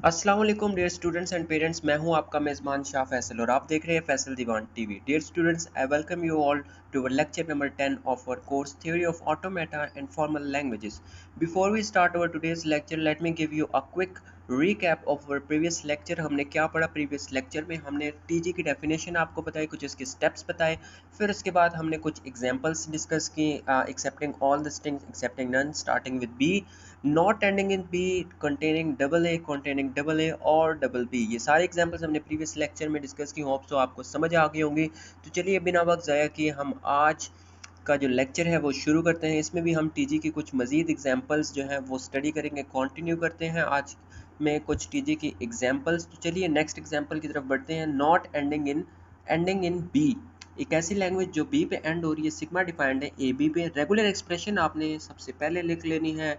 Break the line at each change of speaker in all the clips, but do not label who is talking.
अस्सलाम वालेकुम dear students and parents. मैं हूं आपका मेज़बान शाह फैसल और आप देख रहे हैं Faisal Diwan TV. Dear students, I welcome you all to our lecture number 10 of our course theory of automata and formal languages. Before we start our today's lecture, let me give you a quick recap of our previous lecture. हमने क्या पढ़ा previous lecture में? हमने TG की definition आपको बताई, कुछ इसके स्टेप्स बताए, फिर उसके बाद हमने कुछ एग्जांपल्स डिस्कस की, accepting all the strings accepting none, starting with B, not ending in B, containing double A, containing double A और डबल बी। ये सारे एग्जांपल्स हमने प्रीवियस लेक्चर में डिस्कस की। होप सो आपको समझ आ गई होंगी। तो चलिए बिना वक्त ज़ाया किए हम आज का जो लेक्चर है वो शुरू करते हैं। इसमें भी हम टीजी की कुछ मज़ीद एग्जांपल्स जो हैं वो स्टडी करेंगे, कंटिन्यू करते हैं आज में कुछ टीजी की एग्जांपल्स। तो चलिए नेक्स्ट एग्जांपल की तरफ बढ़ते हैं। नॉट एंडिंग इन बी, एक ऐसी लैंग्वेज जो बी पे एंड हो रही है, सिग्मा डिफाइंड है ए बी पे। रेगुलर एक्सप्रेशन आपने सबसे पहले लिख लेनी है।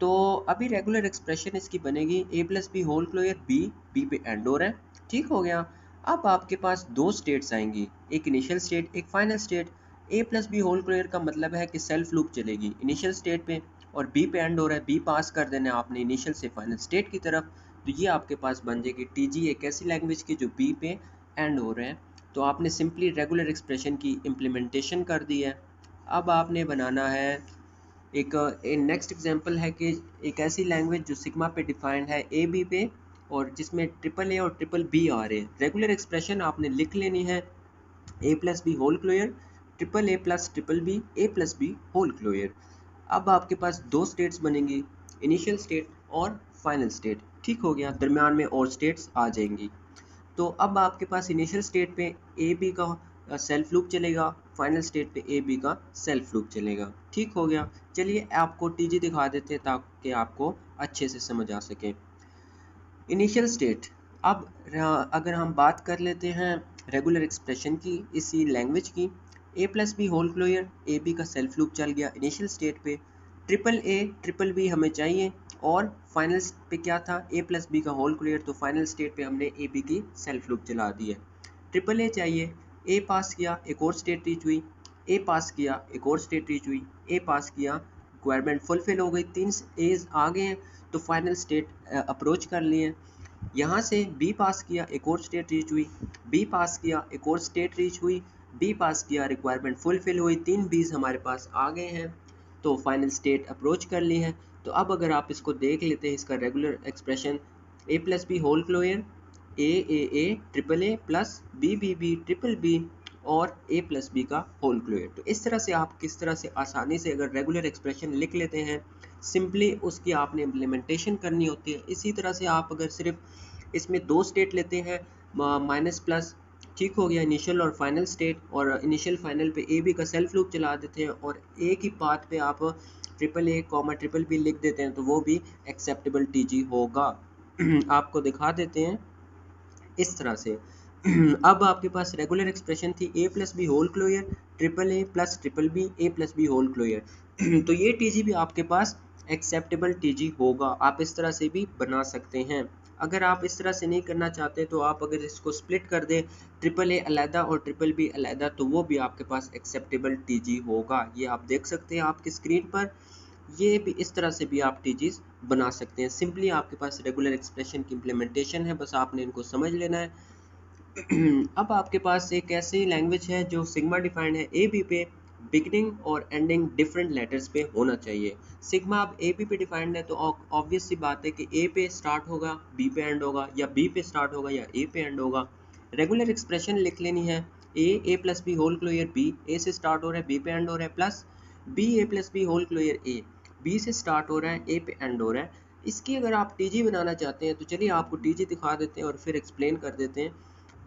तो अभी रेगुलर एक्सप्रेशन इसकी बनेगी A plus B whole closure B, B पे एंड हो रहा है, ठीक हो गया। अब आपके पास दो स्टेट्स आएंगी, एक इनिशियल स्टेट एक फाइनल स्टेट। ए प्लस बी होल क्लोयर का मतलब है कि सेल्फ लूप चलेगी इनिशियल स्टेट पे और बी पे एंड हो रहा है, बी पास कर देना है आपने इनिशियल से फाइनल स्टेट की तरफ। तो ये आपके पास बन जाएगी टीजी, एक ऐसी लैंग्वेज की जो बी पे एंड हो रहे हैं। तो आपने सिंपली रेगुलर एक्सप्रेशन की इम्प्लीमेंटेशन कर दी है। अब आपने बनाना है एक नेक्स्ट एग्जांपल है कि एक ऐसी लैंग्वेज जो सिग्मा पे डिफाइंड है ए बी पे और जिसमें ट्रिपल ए और ट्रिपल बी आ रहे हैं। रेगुलर एक्सप्रेशन आपने लिख लेनी है A plus B whole closure triple A plus triple B A plus B whole closure. अब आपके पास दो स्टेट्स बनेंगी, इनिशियल स्टेट और फाइनल स्टेट, ठीक हो गया। दरम्यान में और स्टेट्स आ जाएंगी। तो अब आपके पास इनिशियल स्टेट पे ए बी का सेल्फ लूप चलेगा, फाइनल स्टेट पे ए बी का सेल्फ लूप चलेगा, ठीक हो गया। चलिए आपको टीजी दिखा देते हैं ताकि आपको अच्छे से समझ आ सके। इनिशियल स्टेट, अब अगर हम बात कर लेते हैं रेगुलर एक्सप्रेशन की इसी लैंग्वेज की, A plus B whole closure A B का सेल्फ लूप चल गया इनिशियल स्टेट पे, ट्रिपल ए ट्रिपल बी हमें चाहिए और फाइनल पे क्या था ए प्लस बी का होल क्लोयर, तो फाइनल स्टेट पे हमने ए बी की सेल्फ लूप चला दी है। ट्रिपल ए चाहिए, ए पास किया एक और स्टेट रीच हुई, ए पास किया एक और स्टेट रीच हुई, ए पास किया, रिक्वायरमेंट फुलफिल हो गई, तीन एज आ गए हैं तो फाइनल स्टेट अप्रोच कर लिए। यहाँ से बी पास किया एक और स्टेट रीच हुई, बी पास किया एक और स्टेट रीच हुई, बी पास किया रिक्वायरमेंट फुलफिल हुई, तीन बीज हमारे पास आ गए हैं तो फाइनल स्टेट अप्रोच कर ली है। तो अब अगर आप इसको देख लेते हैं इसका regular expression, A plus B whole closure A triple A plus B triple B और ए प्लस बी का होल क्लोयर। तो इस तरह से आप किस तरह से आसानी से अगर रेगुलर एक्सप्रेशन लिख लेते हैं, सिंपली उसकी आपने इम्प्लीमेंटेशन करनी होती है। इसी तरह से आप अगर सिर्फ इसमें दो स्टेट लेते हैं माइनस प्लस, ठीक हो गया, इनिशियल और फाइनल स्टेट, और इनिशियल फाइनल पे ए बी का सेल्फ लूप चला देते हैं और एक ही पाथ पे आप triple A comma triple B लिख देते हैं तो वो भी एक्सेप्टेबल टीजी होगा। आपको दिखा देते हैं इस तरह से। अब आपके पास रेगुलर एक्सप्रेशन थी A plus B whole closure triple A plus triple B A plus B whole closure. तो ये टीजी भी आपके पास एक्सेप्टेबल टीजी होगा। आप इस तरह से भी बना सकते हैं। अगर आप इस तरह से नहीं करना चाहते तो आप अगर इसको स्प्लिट कर दें, ट्रिपल ए अलहदा और ट्रिपल बी अलहदा, तो वो भी आपके पास एक्सेप्टेबल टीजी होगा। ये आप देख सकते हैं आपकी स्क्रीन पर। ये भी इस तरह से भी आप टीजीज बना सकते हैं। सिंपली आपके पास रेगुलर एक्सप्रेशन की इम्प्लीमेंटेशन है, बस आपने इनको समझ लेना है। अब आपके पास एक ऐसी लैंग्वेज है जो सिग्मा डिफाइंड है ए बी पे, बिगनिंग और एंडिंग डिफरेंट लेटर्स पे होना चाहिए। सिग्मा अब ए बी पे डिफाइंड है तो ऑब्वियस सी बात है कि ए पे स्टार्ट होगा बी पे एंड होगा, या बी पे स्टार्ट होगा या ए पे एंड होगा। रेगुलर एक्सप्रेशन लिख लेनी है, A plus B whole closure B, A से स्टार्ट हो रहा है बी पे एंड हो रहा है, plus B A plus B whole closure A, B से स्टार्ट हो रहा है ए पे एंड हो रहा है। इसकी अगर आप टीजी बनाना चाहते हैं तो चलिए आपको टीजी दिखा देते हैं और फिर एक्सप्लेन कर देते हैं।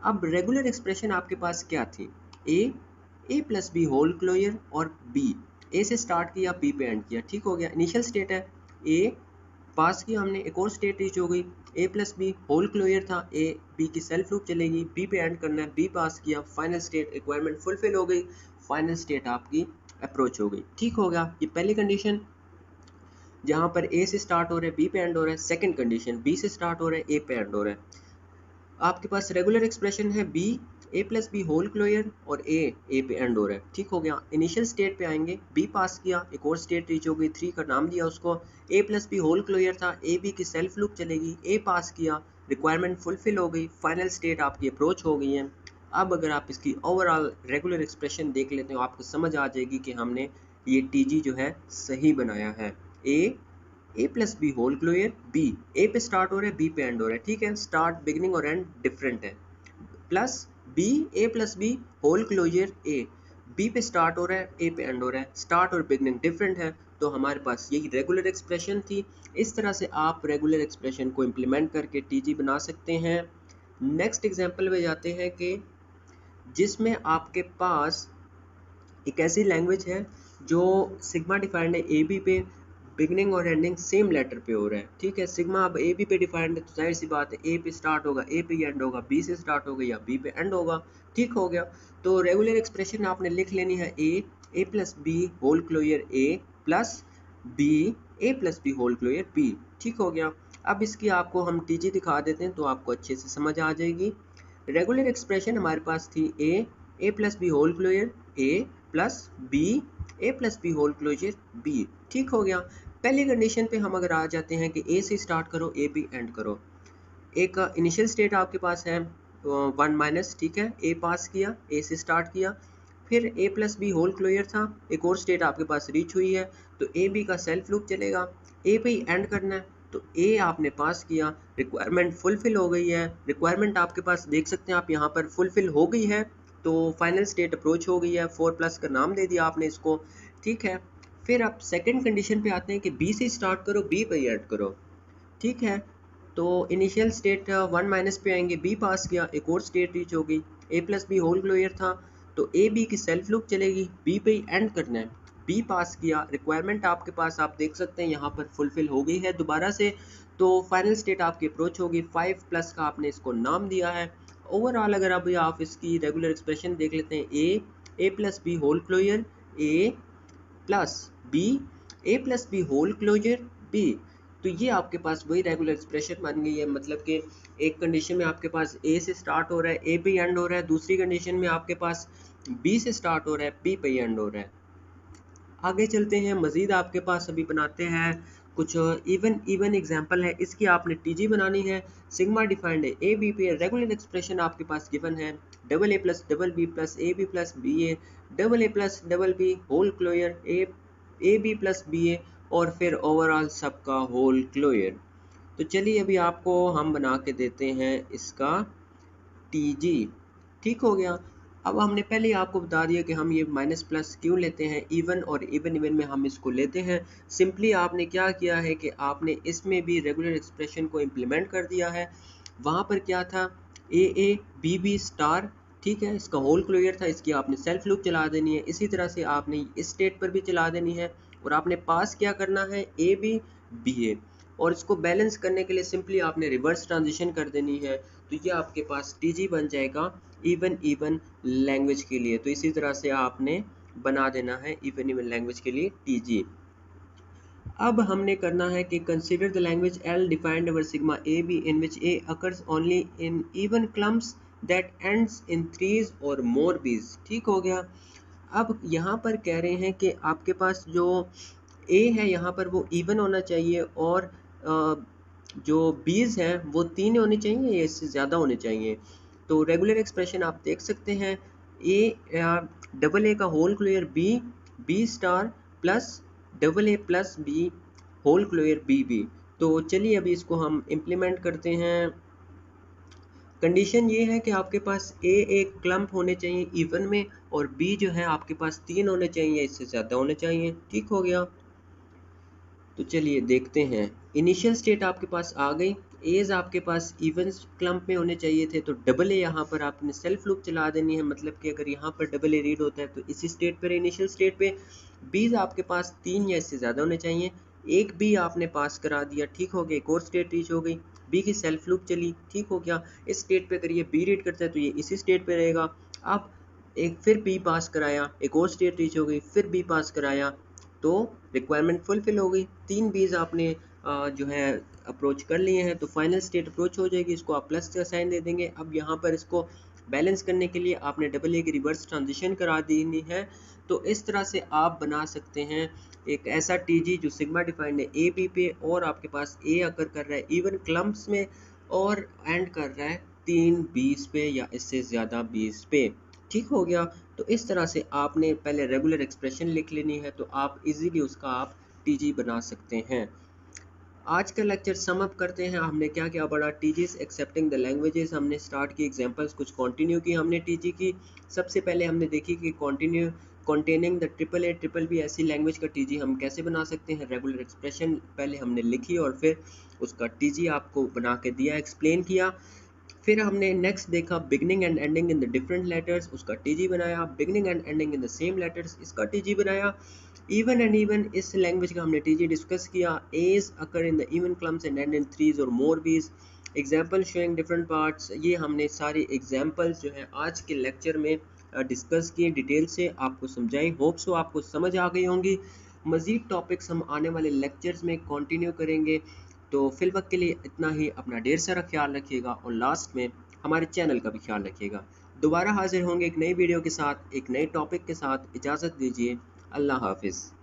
अब रेगुलर एक्सप्रेशन आपके पास क्या थी, A plus B whole closure और बी, ए से स्टार्ट किया बी पे एंड किया, ठीक हो गया। इनिशियल स्टेट है ए पास किया हमने एक और स्टेट रीच हो गई, ए प्लस बी होल क्लोयर था, ए बी की सेल्फ लूप चलेगी, बी पे एंड करना है, बी पास किया, फाइनल स्टेट रिक्वायरमेंट फुलफिल हो गई, फाइनल स्टेट आपकी अप्रोच हो गई, ठीक हो गया। ये पहली कंडीशन जहाँ पर ए से स्टार्ट हो रहा है बी पे एंड हो रहा है। सेकंड कंडीशन बी से स्टार्ट हो रहा है ए पे एंड हो रहा है। आपके पास रेगुलर एक्सप्रेशन है B A plus B whole closure और ए पे एंड हो रहा है, ठीक हो गया। इनिशियल स्टेट पे आएंगे, बी पास किया, एक और स्टेट रीच हो गई, 3 का नाम दिया उसको, ए प्लस बी होल क्लोजर था, ए बी की सेल्फ लूप चलेगी, ए पास किया, रिक्वायरमेंट फुलफिल हो गई, फाइनल स्टेट आपकी अप्रोच हो गई है। अब अगर आप इसकी ओवरऑल रेगुलर एक्सप्रेशन देख लेते हो आपको समझ आ जाएगी कि हमने ये टीजी जो है सही बनाया है। A plus B whole closure B, A पे स्टार्ट हो रहा है, बी पे एंड हो रहा है, ठीक है, स्टार्ट बिगिनिंग और एंड डिफरेंट है, plus B A plus B whole closure A, B पे स्टार्ट हो रहा है, ए पे एंड हो रहा है, स्टार्ट और बिगिनिंग डिफरेंट है, तो हमारे पास यही रेगुलर एक्सप्रेशन थी। इस तरह से आप रेगुलर एक्सप्रेशन को इम्प्लीमेंट करके टीजी बना सकते हैं। नेक्स्ट एग्जांपल में जाते हैं कि जिसमें आपके पास एक ऐसी लैंग्वेज है जो सिग्मा डिफाइंड है ए बी पे, बिगनिंग और एंडिंग सेम लेटर पे हो रहा है, ठीक है। सिग्मा अब ए बी पे डिफाइंड है तो जाहिर सी बात है ए पे स्टार्ट होगा, ए पे एंड होगा, बी से स्टार्ट होगा या बी पे एंड होगा, ठीक हो गया। तो रेगुलर एक्सप्रेशन आपने लिख लेनी है A plus B whole closure A plus B A plus B whole closure B, ठीक हो गया। अब इसकी आपको हम टीजी दिखा देते हैं तो आपको अच्छे से समझ आ जाएगी। रेगुलर एक्सप्रेशन हमारे पास थी A plus B whole closure A plus B A plus B whole closure B, ठीक हो गया। पहली कंडीशन पे हम अगर आ जाते हैं कि ए से स्टार्ट करो, ए बी एंड करो, एक इनिशियल स्टेट आपके पास है 1 माइनस, ठीक है, ए पास किया, ए से स्टार्ट किया, फिर ए प्लस बी होल क्लोजर था, एक और स्टेट आपके पास रीच हुई है, तो ए बी का सेल्फ लूप चलेगा, ए पे ही एंड करना है, तो ए आपने पास किया, रिक्वायरमेंट फुलफिल हो गई है, रिक्वायरमेंट आपके पास देख सकते हैं आप यहाँ पर फुलफिल हो गई है, तो फाइनल स्टेट अप्रोच हो गई है, 4 प्लस का नाम दे दिया आपने इसको, ठीक है। फिर आप सेकंड कंडीशन पे आते हैं कि बी से स्टार्ट करो, बी पे एंड करो, ठीक है। तो इनिशियल स्टेट 1 माइनस पे आएंगे, बी पास किया, एक और स्टेट रीच हो गई, ए प्लस बी होल क्लोजर था, तो ए बी की सेल्फ लूप चलेगी, बी पे ही एंड करना है, बी पास किया, रिक्वायरमेंट आपके पास आप देख सकते हैं यहाँ पर फुलफिल हो गई है दोबारा से, तो फाइनल स्टेट आपकी अप्रोच होगी, 5 प्लस का आपने इसको नाम दिया है। ओवरऑल अगर अभी आप इसकी रेगुलर एक्सप्रेशन देख लेते हैं A plus B whole closure A plus B A plus B whole closure B, तो ये आपके पास वही रेगुलर एक्सप्रेशन बन गई है। मतलब कि एक कंडीशन में आपके पास ए से स्टार्ट हो रहा है, ए पे एंड हो रहा है, दूसरी कंडीशन में आपके पास बी से स्टार्ट हो रहा है, बी पे एंड हो रहा है। आगे चलते हैं, मज़ीद आपके पास अभी बनाते हैं कुछ इवन एग्जांपल है, इसकी आपने टीजी बनानी है। सिग्मा डिफाइंड है ए बी पे, रेगुलर एक्सप्रेशन आपके पास गिवन है double A plus double B plus A B plus B A, double A plus double B whole closure A B plus B A, और फिर overall सबका whole closure. तो चलिए अभी आपको हम बना के देते हैं इसका टीजी, ठीक हो गया। अब हमने पहले ही आपको बता दिया कि हम ये माइनस प्लस क्यों लेते हैं, इवन और इवन में हम इसको लेते हैं। सिंपली आपने क्या किया है कि आपने इसमें भी रेगुलर एक्सप्रेशन को इम्प्लीमेंट कर दिया है। वहाँ पर क्या था, ए बी स्टार, ठीक है, इसका होल क्लोजर था, इसकी आपने सेल्फ लूप चला देनी है, इसी तरह से आपने इस स्टेट पर भी चला देनी है, और आपने पास क्या करना है ए बी ए, और इसको बैलेंस करने के लिए सिंपली आपने रिवर्स ट्रांजिशन कर देनी है, तो ये आपके पास टीजी बन जाएगा इवन लैंग्वेज के लिए। तो इसी तरह से आपने बना देना है इवन लैंग्वेज के लिए टीजी। अब हमने करना है कि consider the language L defined our sigma A be in which A occurs only in even clumps that ends in threes और मोर बीज, ठीक हो गया। अब यहाँ पर कह रहे हैं कि आपके पास जो ए है यहाँ पर वो इवन होना चाहिए, और जो बीज हैं वो 3 होने चाहिए या इससे ज़्यादा होने चाहिए। तो रेगुलर एक्सप्रेशन आप देख सकते हैं, डबल ए का whole closure B star plus double A plus B whole closure B. तो चलिए अभी इसको हम इम्प्लीमेंट करते हैं। कंडीशन ये है कि आपके पास ए एक क्लम्प होने चाहिए इवन में, और बी जो है आपके पास 3 होने चाहिए, इससे ज़्यादा होने चाहिए, ठीक हो गया। तो चलिए देखते हैं, इनिशियल स्टेट आपके पास आ गई, एज आपके पास इवन क्लम्प में होने चाहिए थे, तो डबल ए यहाँ पर आपने सेल्फ लूप चला देनी है। मतलब कि अगर यहाँ पर डबल ए रीड होता है तो इसी स्टेट पर, इनिशियल स्टेट पे बीज आपके पास 3 या इससे ज़्यादा होने चाहिए, एक बी आपने पास करा दिया, ठीक हो गया, एक और स्टेट रीच हो गई, बी की सेल्फ लूप चली, ठीक हो गया। इस स्टेट पे अगर ये बी रीड करता है तो ये इसी स्टेट पे रहेगा। अब एक फिर बी पास कराया, एक और स्टेट रीच हो गई, फिर बी पास कराया, तो रिक्वायरमेंट फुलफिल हो गई। 3 बीज आपने जो है अप्रोच कर लिए हैं, तो फाइनल स्टेट अप्रोच हो जाएगी, इसको आप प्लस का साइन दे देंगे। अब यहाँ पर इसको बैलेंस करने के लिए आपने डबल ए की रिवर्स ट्रांजिशन करा देनी है। तो इस तरह से आप बना सकते हैं एक ऐसा टीजी जो सिग्मा डिफाइंड है ए बी पे, और आपके पास ए अकर कर रहा है इवन क्लम्प्स में, और एंड कर रहा है 3 20 पे या इससे ज़्यादा 20 पे। ठीक हो गया। तो इस तरह से आपने पहले रेगुलर एक्सप्रेशन लिख लेनी है, तो आप इजीली उसका आप टीजी बना सकते हैं। आज का लेक्चर सम अप करते हैं। हमने क्या क्या पढ़ा? टीजीज एक्सेप्टिंग द लैंग्वेजेस हमने स्टार्ट की, एग्जांपल्स कुछ कंटिन्यू की हमने टीजी की। सबसे पहले हमने देखी कि continue containing the triple B ऐसी लैंग्वेज का टीजी हम कैसे बना सकते हैं। रेगुलर एक्सप्रेशन पहले हमने लिखी और फिर उसका टीजी आपको बना के दिया, एक्सप्लेन किया। फिर हमने नेक्स्ट देखा beginning and ending in the different letters, उसका टीजी बनाया। Beginning and ending in the same letters, इसका टीजी बनाया। इवन एंड इवन इस लैंग्वेज का हमने टीजी डिस्कस किया। As occur in the even clumps and end in threes और more बीज, एग्जाम्पल शोइंग डिफरेंट पार्ट्स। ये हमने सारी एग्जाम्पल्स जो है आज के लेक्चर में डिस्कस किए, डिटेल से आपको समझाई। होप सो आपको समझ आ गई होंगी। मज़ीद टॉपिक्स हम आने वाले लेक्चर्स में कंटिन्यू करेंगे। तो फिल वक्त के लिए इतना ही। अपना ढेर सारा ख्याल रखिएगा और लास्ट में हमारे चैनल का भी ख्याल रखिएगा। दोबारा हाजिर होंगे एक नई वीडियो के साथ, एक नए टॉपिक के साथ। इजाज़त दीजिए। अल्लाह हाफिज़।